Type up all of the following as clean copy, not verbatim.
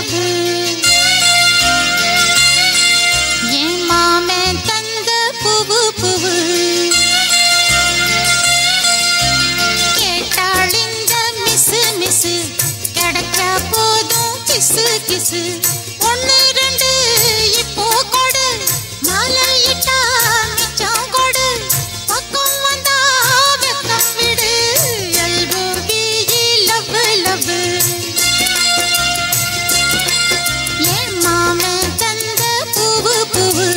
love என் மாமன் தந்த பூவு பூவு கேட்டாள் இந்த மிஸ்ஸு மிஸ்ஸு கிடைச்சா போதும் கிசு கிசு ஒன்னு ரெண்டு இப்போ கொடு மாலையிட்டா மிச்சம் கொடு பக்கம் வந்தா வெக்கம் விடு எல்போவி லவ் லவ் என் மாமன் தந்த பூவு பூவு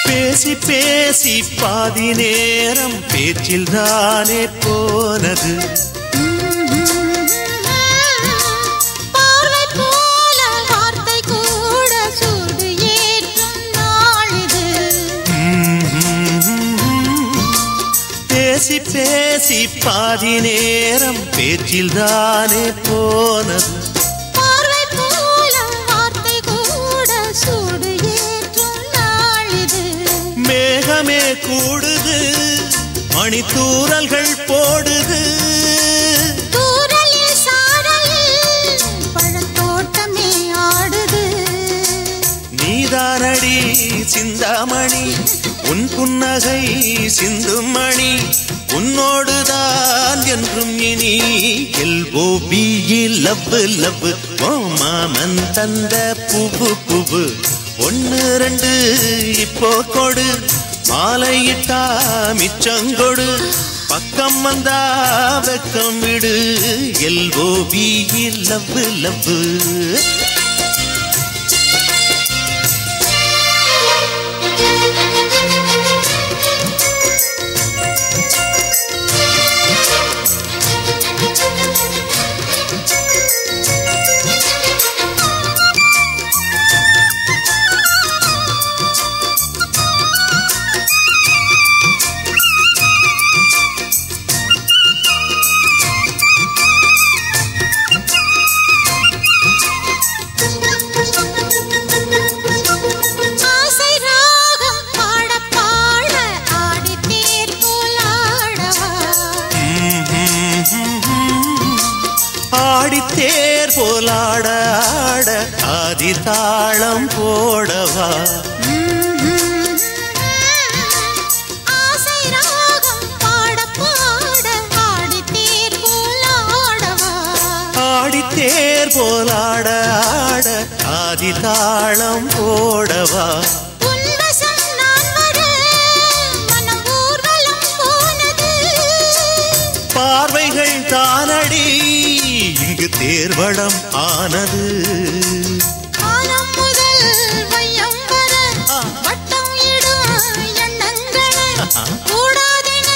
பேசி பேசி பாதி நேரம் பேச்சில் தானே போனது பார்வை போல வார்த்தை கூட சூடு ஏற்றும் நாளிது பேசி பேசி பாதி நேரம் பேச்சில் தானே போனது பார்வை போல வார்த்தை கூட சூடு ஏற்றும் நாளிது மேகமே கூடுது மணித்தூரல்கள் போடுது தூரலில் சாரலில் பழத்தோட்டமே ஆடுது நீதானடி சிந்தாமணி உன் புன்னகை சிந்தும் மணி உன்னோடுதான் என்றும் இனி எல்ஓபி லவ் லவ் ஓ மாமன் தந்த பூவு பூவு ஒன்னு ரெண்டு இப்போ கொடு மாலையிட்டா மிச்சங்கொடு பக்கம் வந்தா வெக்கம் விடு எல்ஓபி லவ் லவ் ஆசை ராகம் பாட பாட ஆடி தேர் போலாடவா ஆடித்தேர் போலாட ஆட ஆதி தாளம் போடவா ஆசை ராகம் பாட பாட ஆடி தேர் போலாடவா ஆடித்தேர் போலாட ஆட ஆதி தாளம் போடவா உன்வசம் நான் வர மனம் ஊர்வலம் போனது பார்வைகள் தானடி இங்கு தேர்வடம் ஆனது காலம் முதல் வையம் வர வட்டம் இடும் எண்ணங்களை கூடாதென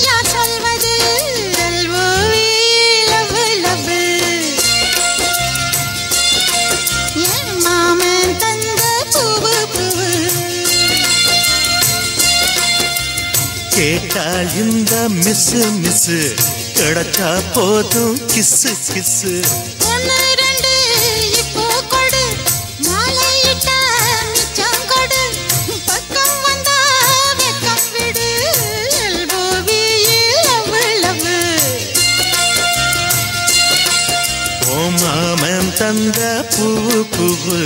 யார் சொல்வது எல்ஓவி லவ் லவ் என் மாமன் தந்த பூவு பூவு கேட்டால் இந்த மிஸ்ஸு மிஸ்ஸு கிடைச்சா போதும் கிஸ்ஸு கிஸ்ஸு ஒன்னு ரெண்டு இப்போ கொடு மாலையிட்டா மிச்சம் கொடு பக்கம் வந்தா வெக்கம் விடு எல்ஓவி லவ் லவ் ஓ மாமன் தந்த பூவு பூவு